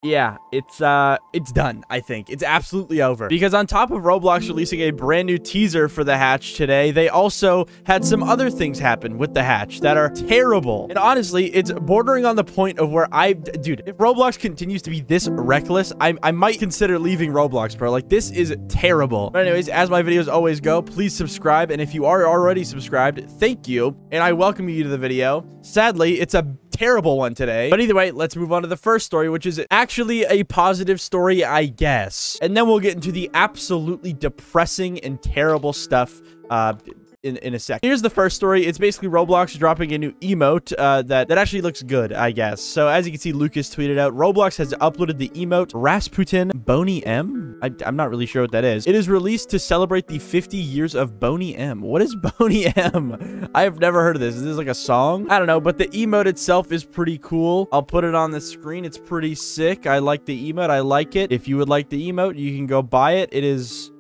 Yeah, it's done, I think. It's absolutely over. Because on top of Roblox releasing a brand new teaser for the hatch today, they also had some other things happen with the hatch that are terrible. And honestly, it's bordering on the point of where dude, if Roblox continues to be this reckless, I might consider leaving Roblox, bro. Like, this is terrible. But anyways, as my videos always go, please subscribe. And if you are already subscribed, thank you. And I welcome you to the video. Sadly, it's a terrible one today. But either way, let's move on to the first story, which is actually a positive story, I guess. And then we'll get into the absolutely depressing and terrible stuff in a sec. Here's the first story. It's basically Roblox dropping a new emote that actually looks good, I guess. So as you can see, Lucas tweeted out, Roblox has uploaded the emote Rasputin Boney M. I'm not really sure what that is. It is released to celebrate the 50 years of Boney M. What is Boney M? I have never heard of this. Is this like a song? I don't know, but the emote itself is pretty cool. I'll put it on the screen. It's pretty sick. I like the emote. I like it. If you would like the emote, you can go buy it. It is...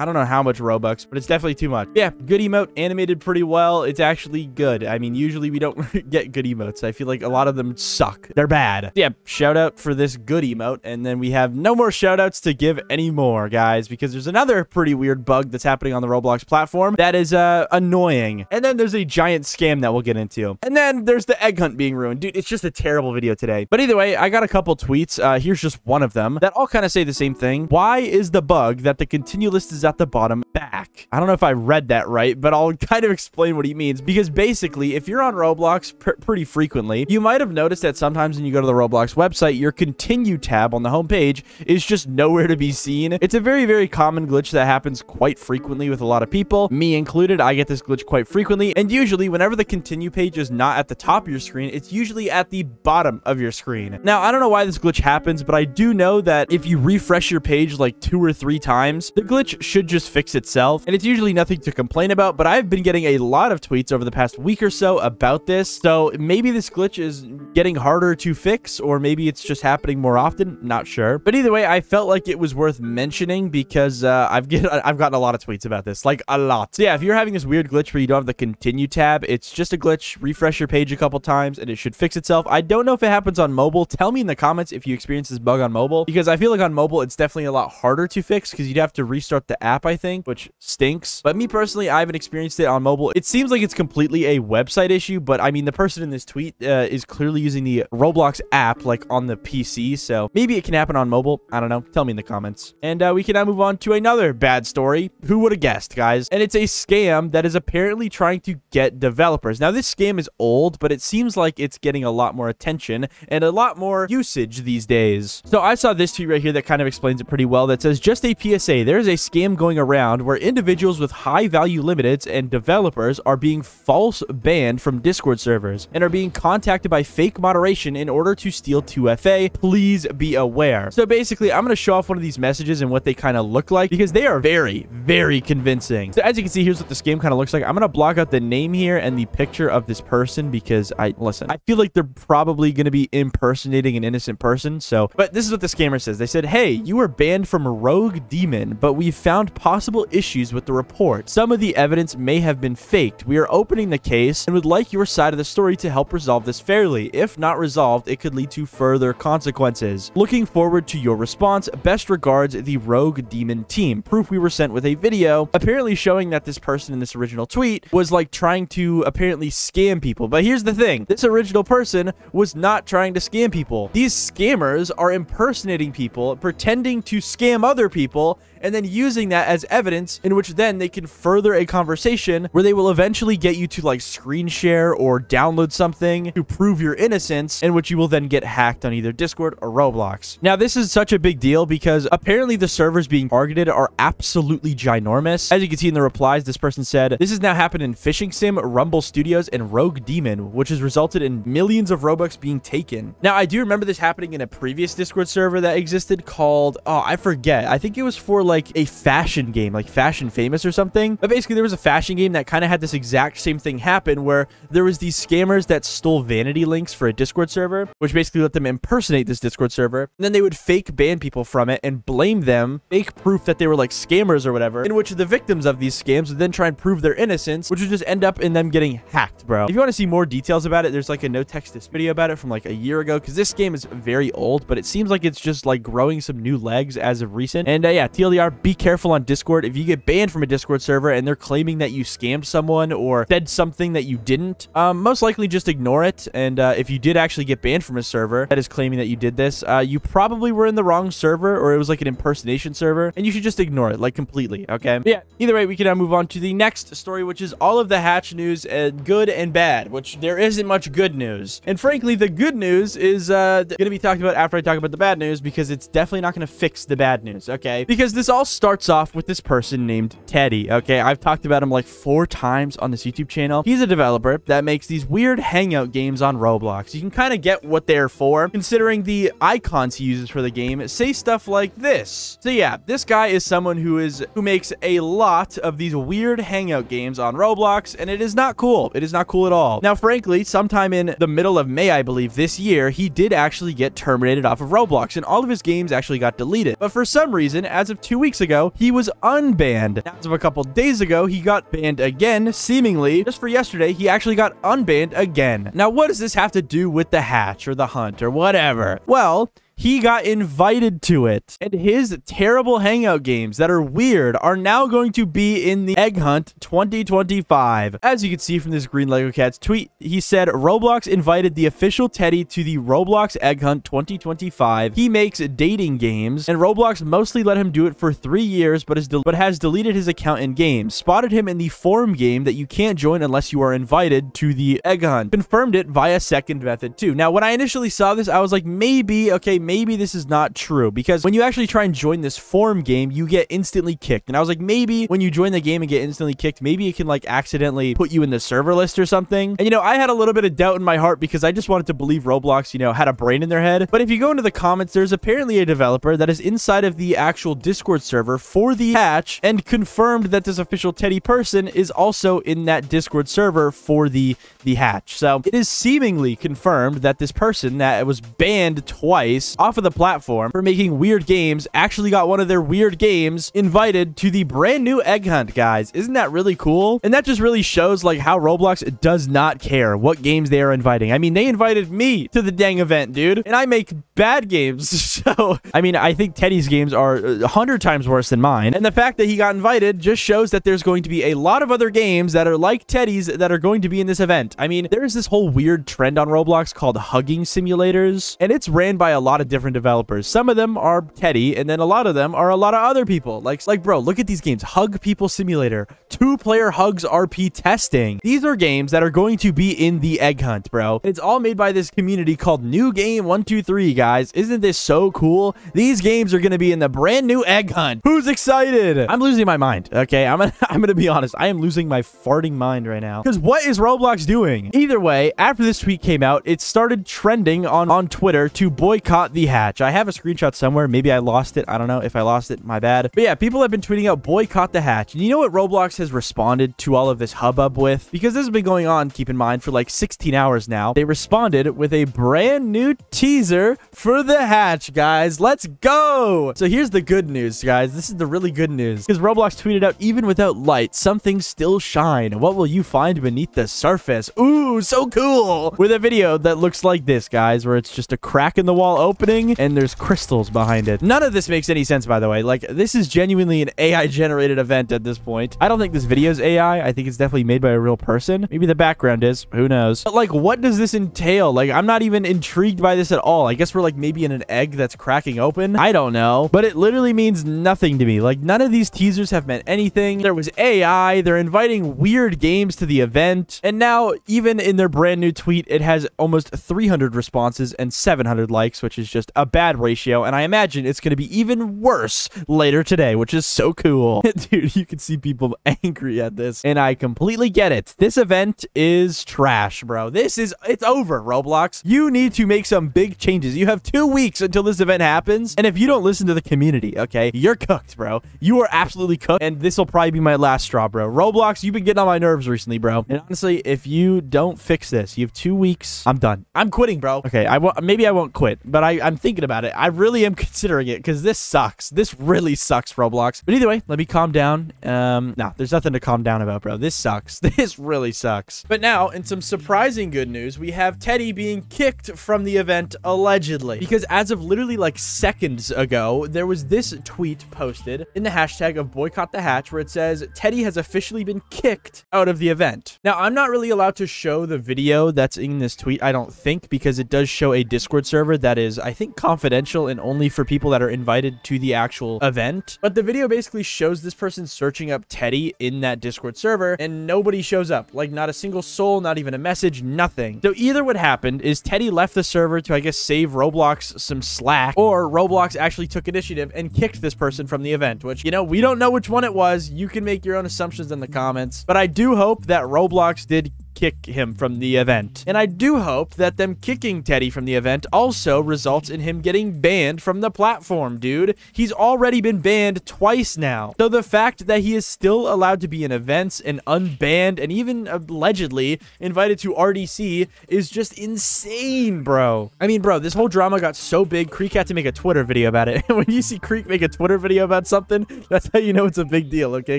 I don't know how much Robux, but it's definitely too much. Yeah, good emote, animated pretty well. It's actually good. I mean, usually we don't get good emotes. I feel like a lot of them suck. They're bad. Yeah, shout out for this good emote. And then we have no more shout outs to give anymore, guys, because there's another pretty weird bug that's happening on the Roblox platform that is annoying. And then there's a giant scam that we'll get into. And then there's the egg hunt being ruined. Dude, it's just a terrible video today. But either way, I got a couple tweets. Here's just one of them that all kind of say the same thing. Why is the bug that the continue list is at the bottom back? I don't know if I read that right, but I'll kind of explain what he means, because basically, if you're on Roblox pretty frequently, you might have noticed that sometimes when you go to the Roblox website, your continue tab on the homepage is just nowhere to be seen. It's a very, very common glitch that happens quite frequently with a lot of people, me included. I get this glitch quite frequently, and usually whenever the continue page is not at the top of your screen, it's usually at the bottom of your screen. Now, I don't know why this glitch happens, but I do know that if you refresh your page like 2 or 3 times, the glitch should just fix itself, and it's usually nothing to complain about. But I've been getting a lot of tweets over the past week or so about this, so maybe this glitch is getting harder to fix, or maybe it's just happening more often. Not sure, but either way, I felt like it was worth mentioning because I've gotten a lot of tweets about this, like a lot. So yeah, if you're having this weird glitch where you don't have the continue tab, it's just a glitch. Refresh your page a couple times and it should fix itself. I don't know if it happens on mobile. Tell me in the comments if you experience this bug on mobile, because I feel like on mobile it's definitely a lot harder to fix because you'd have to restart the app, I think, which stinks. But me personally, I haven't experienced it on mobile. It seems like it's completely a website issue, but I mean, the person in this tweet is clearly using the Roblox app like on the PC, so maybe it can happen on mobile. I don't know. Tell me in the comments. And we can now move on to another bad story. Who would have guessed, guys? And it's a scam that is apparently trying to get developers. Now, this scam is old, but it seems like it's getting a lot more attention and a lot more usage these days. So I saw this tweet right here that kind of explains it pretty well, that says, just a PSA, there is a scam going around where individuals with high value limiteds and developers are being false banned from Discord servers and are being contacted by fake moderation in order to steal 2FA. Please be aware. So basically, I'm going to show off one of these messages and what they kind of look like, because they are very, very convincing. So as you can see, here's what the scam kind of looks like. I'm going to block out the name here and the picture of this person because I feel like they're probably going to be impersonating an innocent person. So, but this is what the scammer says. They said, hey, you were banned from Rogue Demon, but we've found possible issues with the report. Some of the evidence may have been faked. We are opening the case and would like your side of the story to help resolve this fairly. If not resolved, it could lead to further consequences. Looking forward to your response. Best regards, the Rogue Demon team. Proof we were sent with a video apparently showing that this person in this original tweet was like trying to apparently scam people. But here's the thing. This original person was not trying to scam people. These scammers are impersonating people, pretending to scam other people, and then using that as evidence in which then they can further a conversation where they will eventually get you to like screen share or download something to prove your innocence, in which you will then get hacked on either Discord or Roblox. Now, this is such a big deal because apparently the servers being targeted are absolutely ginormous. As you can see in the replies, this person said, this has now happened in Fishing Sim, Rumble Studios, and Rogue Demon, which has resulted in millions of Robux being taken. Now, I do remember this happening in a previous Discord server that existed called, oh, I forget. I think it was for like a fashion game, like Fashion Famous or something. But basically, there was a fashion game that kind of had this exact same thing happen, where there was these scammers that stole vanity links for a Discord server, which basically let them impersonate this Discord server. And then they would fake ban people from it and blame them, fake proof that they were like scammers or whatever, in which the victims of these scams would then try and prove their innocence, which would just end up in them getting hacked, bro. If you want to see more details about it, there's like a no text this video about it from like a year ago, because this game is very old, but it seems like it's just like growing some new legs as of recent. And yeah, TLDR, be careful on Discord. If you get banned from a Discord server and they're claiming that you scammed someone or said something that you didn't, most likely just ignore it. And if you did actually get banned from a server that is claiming that you did this, you probably were in the wrong server, or it was like an impersonation server, and you should just ignore it like completely. Okay, but yeah, either way, we can now move on to the next story, which is all of the hatch news, good and bad, which there isn't much good news. And frankly, the good news is going to be talked about after I talk about the bad news, because it's definitely not going to fix the bad news. Okay, because this all starts off with this person named Teddy. Okay, I've talked about him like 4 times on this YouTube channel. He's a developer that makes these weird hangout games on Roblox. You can kind of get what they're for, considering the icons he uses for the game say stuff like this. So yeah, this guy is someone who makes a lot of these weird hangout games on Roblox, and it is not cool. It is not cool at all. Now, frankly, sometime in the middle of May, I believe, this year, he did actually get terminated off of Roblox, and all of his games actually got deleted. But for some reason, as of 2 weeks ago, he was unbanned. As of a couple days ago, he got banned again, seemingly. Just for yesterday, he actually got unbanned again. Now, what does this have to do with the hatch or the hunt or whatever? Well, he got invited to it, and his terrible hangout games that are weird are now going to be in the Egg Hunt 2025. As you can see from this green Lego Cats tweet, he said Roblox invited the official Teddy to the Roblox Egg Hunt 2025. He makes dating games, and Roblox mostly let him do it for 3 years, but has deleted his account in games. Spotted him in the forum game that you can't join unless you are invited to the Egg Hunt. Confirmed it via second method too. Now, when I initially saw this, I was like, maybe this is not true, because when you actually try and join this forum game, you get instantly kicked. And I was like, maybe when you join the game and get instantly kicked, maybe it can like accidentally put you in the server list or something. And I had a little bit of doubt in my heart, because I just wanted to believe Roblox, had a brain in their head. But if you go into the comments, there's apparently a developer that is inside of the actual Discord server for the hatch, and confirmed that this official Teddy person is also in that Discord server for the hatch. So it is seemingly confirmed that this person that was banned twice off of the platform for making weird games actually got one of their weird games invited to the brand new Egg Hunt, guys. Isn't that really cool? And that just really shows like how Roblox does not care what games they are inviting. I mean, they invited me to the dang event, dude, and I make bad games. So I mean, I think Teddy's games are 100 times worse than mine, and the fact that he got invited just shows that there's going to be a lot of other games that are like Teddy's that are going to be in this event. I mean, there's this whole weird trend on Roblox called hugging simulators, and it's ran by a lot of different developers. Some of them are Teddy, and then a lot of them are a lot of other people. Like bro, look at these games. Hug People Simulator, 2-player hugs RP testing. These are games that are going to be in the Egg Hunt, bro. It's all made by this community called New Game 123, guys. Isn't this so cool? These games are going to be in the brand new Egg Hunt. Who's excited? I'm losing my mind. Okay, I'm gonna be honest. I am losing my farting mind right now, because what is Roblox doing? Either way, after this tweet came out, it started trending on Twitter to boycott the hatch. I have a screenshot somewhere. Maybe I lost it. I don't know. If I lost it, my bad. But yeah, people have been tweeting out boycott the hatch. And you know what Roblox has responded to all of this hubbub with? Because this has been going on, keep in mind, for like 16 hours now. They responded with a brand new teaser for the hatch, guys. Let's go. So here's the good news, guys. This is the really good news, because Roblox tweeted out, even without light, some things still shine. What will you find beneath the surface? Ooh, so cool. With a video that looks like this, guys, where it's just a crack in the wall opening and there's crystals behind it. None of this makes any sense, by the way. Like, this is genuinely an AI generated event at this point. I don't think this video is AI. I think it's definitely made by a real person. Maybe the background is. Who knows? But like, what does this entail? Like, I'm not even intrigued by this at all. I guess we're like maybe in an egg that's cracking open. I don't know. But it literally means nothing to me. Like, none of these teasers have meant anything. There was AI. They're inviting weird games to the event. And now, even in their brand new tweet, it has almost 300 responses and 700 likes, which is is just a bad ratio, and I imagine it's going to be even worse later today, which is so cool. Dude, you can see people angry at this, and I completely get it. This event is trash, bro. It's over, Roblox. You need to make some big changes. You have 2 weeks until this event happens, and if you don't listen to the community, okay, you're cooked, bro. You are absolutely cooked, and this will probably be my last straw, bro. Roblox, you've been getting on my nerves recently, bro. And honestly, if you don't fix this, you have 2 weeks. I'm done. I'm quitting, bro. Okay, maybe I won't quit, but I'm thinking about it. I really am considering it because this sucks. This really sucks, Roblox. But either way, let me calm down. No, there's nothing to calm down about, bro. This sucks. This really sucks. But now, in some surprising good news, we have Teddy being kicked from the event, allegedly. Because as of literally like seconds ago, there was this tweet posted in the hashtag of boycott the hatch where it says, Teddy has officially been kicked out of the event. Now, I'm not really allowed to show the video that's in this tweet, I don't think, because it does show a Discord server that is, I think, confidential and only for people that are invited to the actual event. But the video basically shows this person searching up Teddy in that Discord server, and nobody shows up. Like, not a single soul, not even a message, nothing. So either what happened is Teddy left the server to, I guess, save Roblox some slack, or Roblox actually took initiative and kicked this person from the event, which, you know, we don't know which one it was. You can make your own assumptions in the comments, but I do hope that Roblox did kick him from the event. And I do hope that them kicking Teddy from the event also results in him getting banned from the platform, dude. He's already been banned twice now. So the fact that he is still allowed to be in events and unbanned and even allegedly invited to RDC is just insane, bro. I mean, bro, this whole drama got so big, Creek had to make a Twitter video about it. And when you see Creek make a Twitter video about something, that's how you know it's a big deal, okay,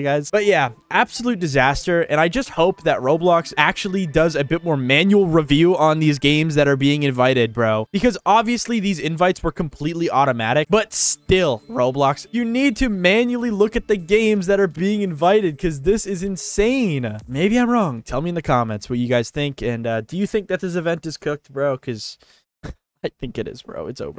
guys? But yeah, absolute disaster. And I just hope that Roblox actually does a bit more manual review on these games that are being invited, bro. Because obviously these invites were completely automatic, but still, Roblox, you need to manually look at the games that are being invited because this is insane. Maybe I'm wrong. Tell me in the comments what you guys think. And do you think that this event is cooked, bro? Because I think it is, bro. It's over.